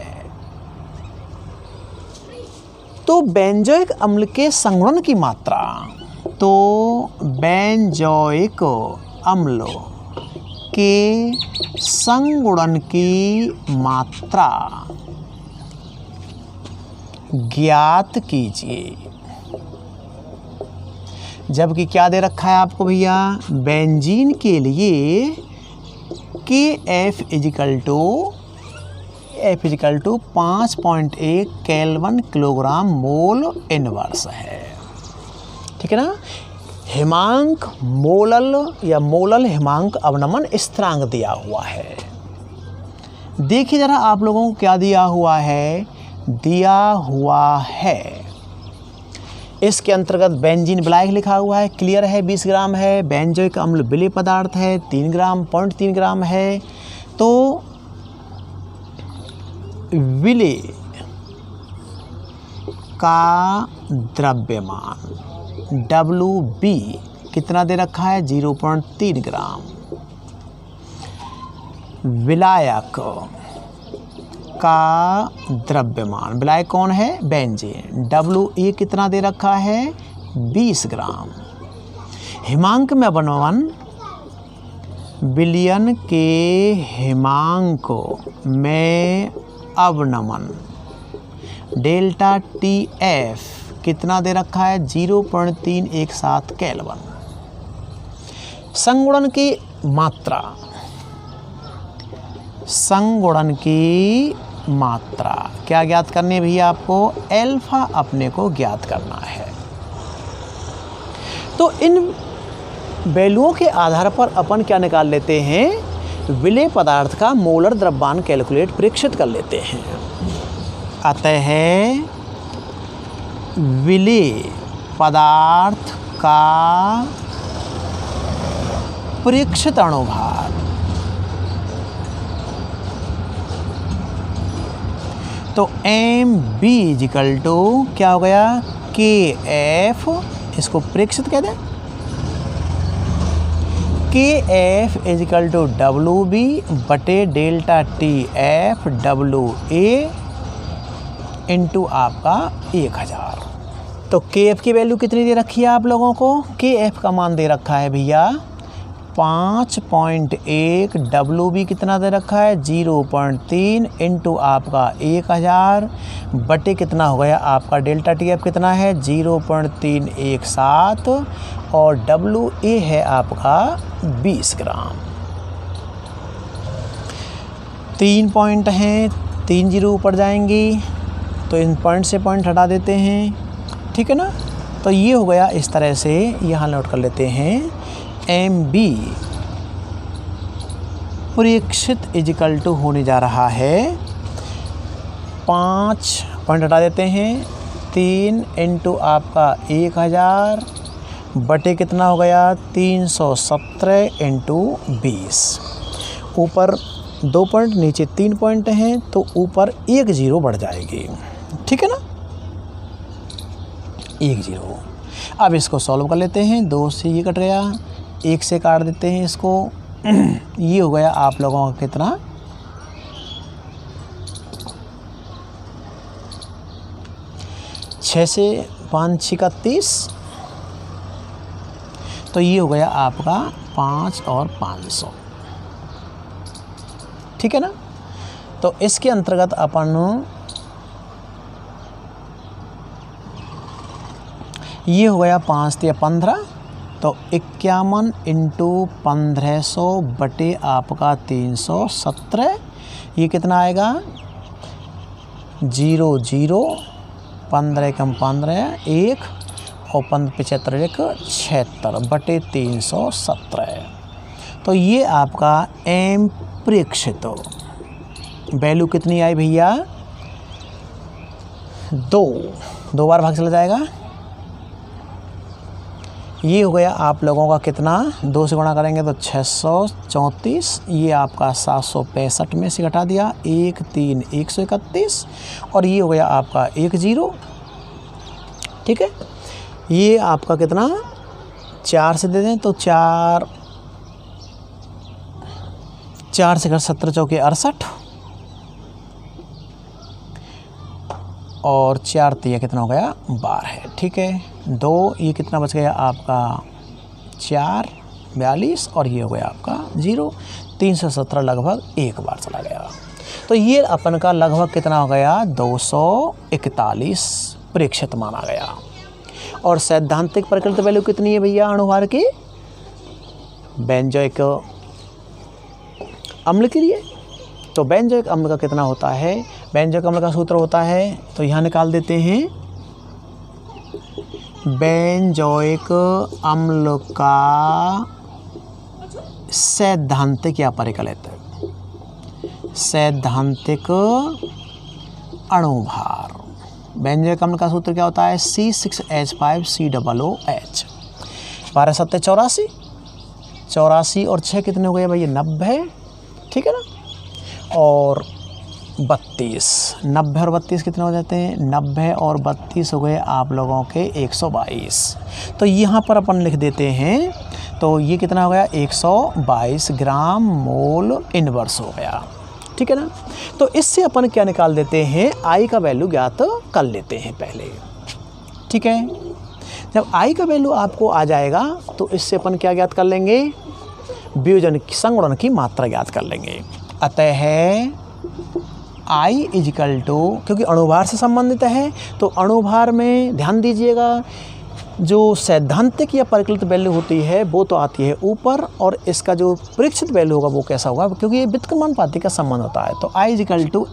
तो बेंजोइक अम्ल के संगुणन की मात्रा तो बेंजोइक अम्ल के संगुणन की मात्रा ज्ञात कीजिए। जबकि क्या दे रखा है आपको भैया, बेंजीन के लिए KF = 5.1 kelvin kilogram mole inverse है। ठीक है ना। हिमांक मोलल या मोलल हिमांक अवनमन स्थिरांक दिया हुआ है। देखिए जरा आप लोगों को क्या दिया हुआ है, इसके अंतर्गत बेंजीन विलायक लिखा हुआ है, क्लियर है 20 ग्राम है। बेंजोइक अम्ल विलेय पदार्थ है 3 ग्राम 0.3 ग्राम है। तो विलेय का द्रव्यमान WB कितना दे रखा है 0.3 ग्राम। विलायक का द्रव्यमान, विलायक कौन है, बेंजीन, WA कितना दे रखा है 20 ग्राम। हिमांक में अवनमन विलयन के हिमांक में अवनमन डेल्टा TF कितना दे रखा है 0.317 केल्विन। संगुणन की मात्रा, संगुणन की मात्रा क्या ज्ञात करनी है भैया आपको, अल्फा अपने को ज्ञात करना है। तो इन वैल्यूओं के आधार पर अपन क्या निकाल लेते हैं, विलेय पदार्थ का मोलर द्रव्यमान कैलकुलेट प्रेक्षित कर लेते हैं। अतः विलेय पदार्थ का प्रेक्षित अणुभार तो MB = क्या हो गया KF, इसको प्रेक्षित कह दें, KF = WB बटे डेल्टा TF WA इंटू आपका 1000। तो KF की वैल्यू कितनी दे रखी है आप लोगों को, KF का मान दे रखा है भैया 5.1, WB कितना दे रखा है 0.3 इंटू आपका 1000 बटे कितना हो गया आपका डेल्टा TF कितना है 0.317 और WA है आपका 20 ग्राम। 3 पॉइंट हैं, 3 जीरो ऊपर जाएंगी तो इन पॉइंट से पॉइंट हटा देते हैं। ठीक है ना। तो ये हो गया, इस तरह से यहाँ नोट कर लेते हैं MB प्रेक्षित = होने जा रहा है 5 पॉइंट हटा देते हैं 3 इंटू आपका 1000 बटे कितना हो गया 317 इंटू 20। ऊपर 2 पॉइंट नीचे 3 पॉइंट हैं तो ऊपर 1 जीरो बढ़ जाएगी। ठीक है ना, 1 जीरो। अब इसको सॉल्व कर लेते हैं, 2 से ये कट गया, 1 से काट देते हैं इसको। ये हो गया आप लोगों का कितना 6 से 5 × 6 = 30। तो तो ये हो गया आपका 5 और 500, ठीक है ना। तो इसके अंतर्गत अपन ये हो गया 5 × 15, तो 51 × 1500 बटे आपका 317, ये कितना आएगा 0 0, 15 कम 15 1 और 75 1 76 बटे 317। तो ये आपका एम प्रेक्षित वैल्यू कितनी आई भैया 2 बार भाग चला जाएगा। ये हो गया आप लोगों का कितना, 2 से गुणा करेंगे तो 634, ये आपका 765 में से घटा दिया 1 3 131, और ये हो गया आपका 1 0, ठीक है। ये आपका कितना 4 से दे दें तो 4 से कर 17 चौके 68, और 4 तिया कितना हो गया 12, ठीक है। 2 ये कितना बच गया आपका 4 42, और ये हो गया आपका 0, 317 लगभग एक बार चला गया। तो ये अपन का लगभग कितना हो गया 241 प्रेक्षित माना गया। और सैद्धांतिक प्रकृति वैल्यू कितनी है भैया अणुभार की बेंजोइक अम्ल के लिए, तो बेंजोइक अम्ल का कितना होता है, बेंजोइक अम्ल का सूत्र होता है, तो यहाँ निकाल देते हैं। बेंजोइक अम्ल का सैद्धांतिक या परिकलित सैद्धांतिक अणुभार, बेंजोइक अम्ल का सूत्र क्या होता है C6H5COOH। 12 7 84, 84 और 6 कितने हो गए भैया 90, ठीक है ना। और 32, 90 और 32 कितने हो जाते हैं 90 और 32 हो गए आप लोगों के 122। तो यहाँ पर अपन लिख देते हैं, तो ये कितना हो गया 122 ग्राम मोल इनवर्स हो गया, ठीक है ना। तो इससे अपन क्या निकाल देते हैं आई का वैल्यू ज्ञात कर लेते हैं पहले, ठीक है। जब आई का वैल्यू आपको आ जाएगा तो इससे अपन क्या ज्ञात कर लेंगे, वियोजन संगुणन की मात्रा ज्ञात कर लेंगे। अतः I इजिकल टू, क्योंकि अणुभार से संबंधित है तो अणुभार में ध्यान दीजिएगा जो सैद्धांतिक या परिकलित वैल्यू होती है वो तो आती है ऊपर, और इसका जो परीक्षित वैल्यू होगा वो कैसा होगा, क्योंकि ये व्युत्क्रमानुपाती का संबंध होता है। तो I इजिकल टू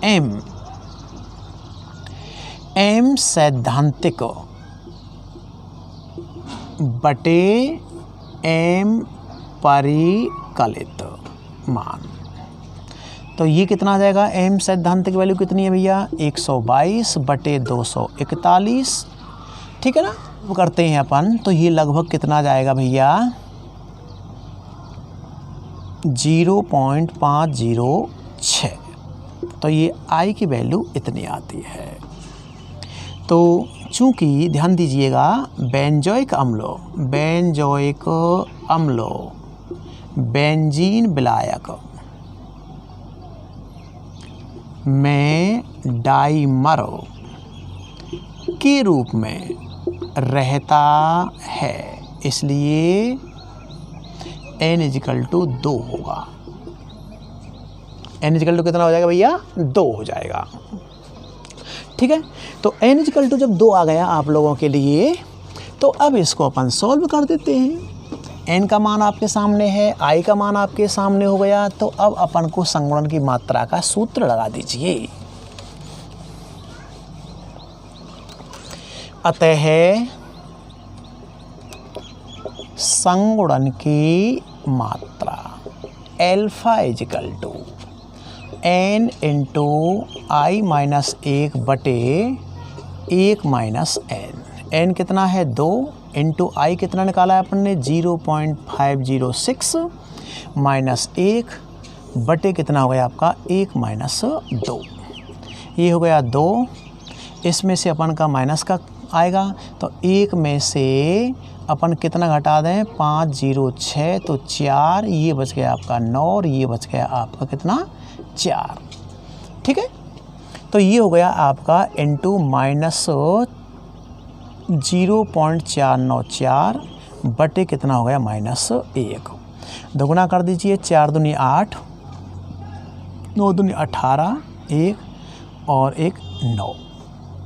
एम सैद्धांतिक बटे एम परिकलित मान, तो ये कितना आ जाएगा एम सैद्धांतिक वैल्यू कितनी है भैया 122 बटे 241, ठीक है ना। वो करते हैं अपन, तो ये लगभग कितना जाएगा भैया 0.506, तो ये आई की वैल्यू इतनी आती है। तो चूंकि ध्यान दीजिएगा बेंजोइक अम्लों बेंजीन विलायक में डाइमर के रूप में रहता है, इसलिए n इजिकल टू 2 होगा। n इजिकल टू कितना हो जाएगा भैया 2 हो जाएगा, ठीक है। तो n इजिकल टू जब 2 आ गया आप लोगों के लिए, तो अब इसको अपन सॉल्व कर देते हैं। n का मान आपके सामने है, i का मान आपके सामने हो गया, तो अब अपन को संगुणन की मात्रा का सूत्र लगा दीजिए। अतः संगुणन की मात्रा alpha is equal to n into I minus 1 बटे 1 माइनस n कितना है 2 इंटू आई कितना निकाला है अपन ने 0.506 माइनस 1 बटे कितना हो गया आपका 1 माइनस 2, ये हो गया 2, इसमें से अपन का माइनस का आएगा, तो 1 में से अपन कितना घटा दें 506, तो 4, ये बच गया आपका 9 और ये बच गया आपका कितना 4, ठीक है। तो ये हो गया आपका इंटू माइनस 0.494 बटे कितना हो गया -1। दोगुना कर दीजिए, 4 दूनी 8, 9 दूनी 18, 1 और 1 9।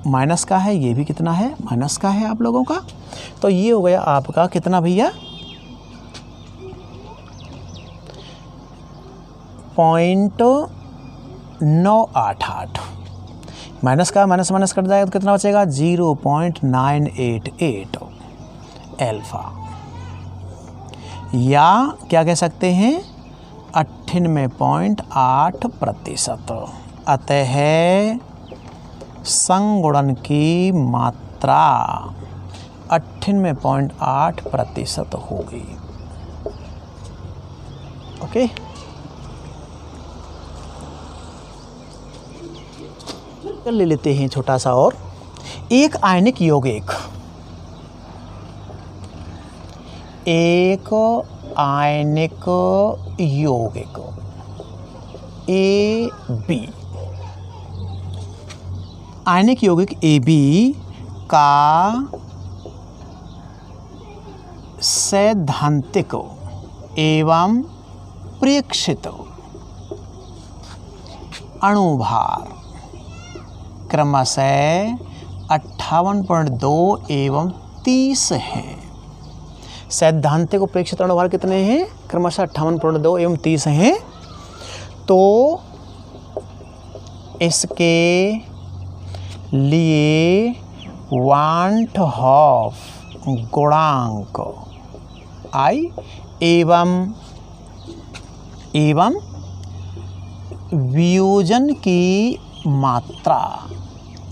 माइनस का है, ये भी कितना है माइनस का है आप लोगों का। तो ये हो गया आपका कितना भैया 0.988। माइनस का माइनस माइनस कट जाएगा तो कितना बचेगा 0.988 अल्फा, या क्या कह सकते हैं 98.8%। अतः संगुणन की मात्रा 98.8% होगी। ओके, ले लेते हैं छोटा सा और। एक आयनिक यौगिक, एक आयनिक यौगिक AB, आयनिक यौगिक AB का सैद्धांतिक एवं प्रेक्षित अणुभार क्रमशः 58.2 एवं 30 है। सैद्धांतिक और प्रेक्षित अणुभार कितने हैं क्रमशः 58.2 एवं 30 हैं। तो इसके लिए वांट हॉफ गुणांक I एवं वियोजन की मात्रा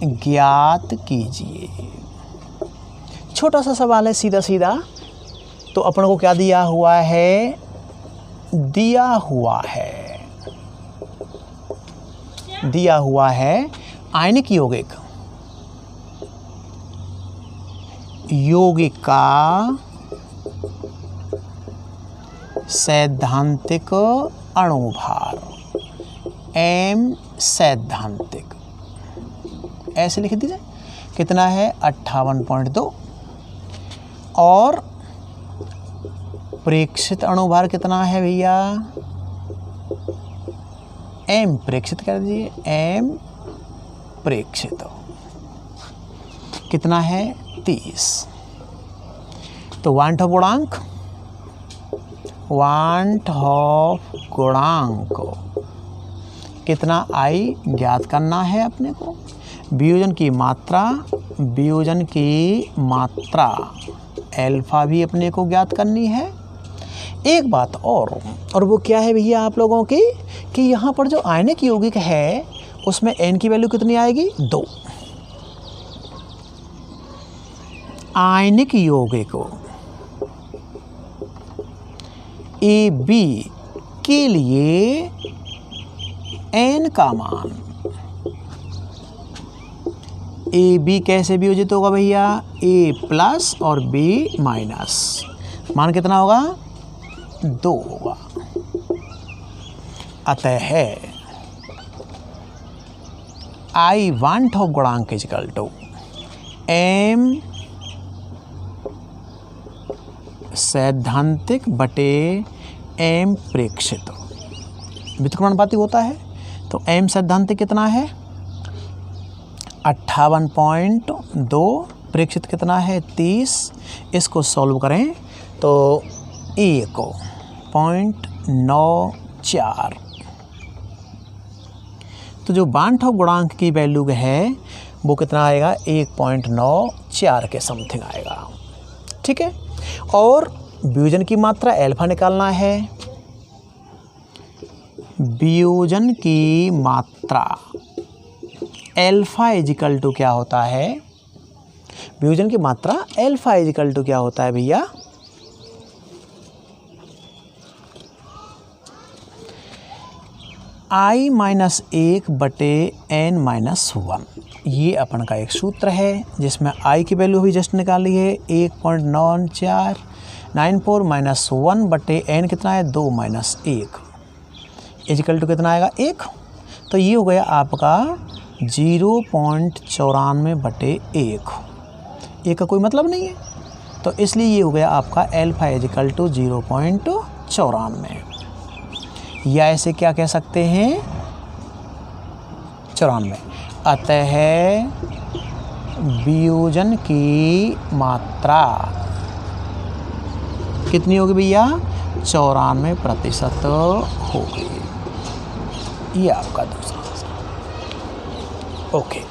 ज्ञात कीजिए। छोटा सा सवाल है, सीधा सीधा। तो अपन को क्या दिया हुआ है, दिया हुआ है आयनिक यौगिक का सैद्धांतिक अणुभार M सैद्धांतिक, ऐसे लिख दीजिए। कितना है 58.2 और प्रेक्षित अणुभार कितना है भैया M प्रेक्षित कर दीजिए, M प्रेक्षित कितना है 30। तो वांट ऑफ गुणांक कितना I ज्ञात करना है अपने को। वियोजन की मात्रा अल्फा भी अपने को ज्ञात करनी है। एक बात और वो क्या है भैया आप लोगों की, कि यहाँ पर जो आयनिक यौगिक है उसमें N की वैल्यू कितनी आएगी 2। आयनिक यौगिक AB के लिए N का मान AB कैसे वियोजित होगा भैया, A+ और B-, मान कितना होगा 2 होगा। अतः I वांट ऑफ गुणांक इक्वल टू M सैद्धांतिक बटे M प्रेक्षित, व्युत्क्रमणपाती होता है। तो M सैद्धांतिक कितना है 58.2, प्रेक्षित कितना है 30। इसको सॉल्व करें तो 1.94। तो जो वांट ऑफ गुणांक की वैल्यू है वो कितना आएगा 1.94 के समथिंग आएगा। ठीक है, और वियोजन की मात्रा अल्फा निकालना है। वियोजन की मात्रा अल्फा इजिकल टू क्या होता है, वियोजन की मात्रा अल्फा इजिकल टू क्या होता है भैया, I-1 बटे N-1। ये अपन का एक सूत्र है जिसमें I की वैल्यू भी जस्ट निकाली है 1.94 -1 बटे N कितना है 2 - 1 इजिकल टू कितना आएगा 1। तो ये हो गया आपका 0.94 बटे 1। का कोई मतलब नहीं है। तो इसलिए ये हो गया आपका अल्फा इजिकल टू 0.94, या ऐसे क्या कह सकते हैं 94। अतः वियोजन की मात्रा कितनी होगी भैया 94% होगी। ये आपका दूसरा आंसर। ओके।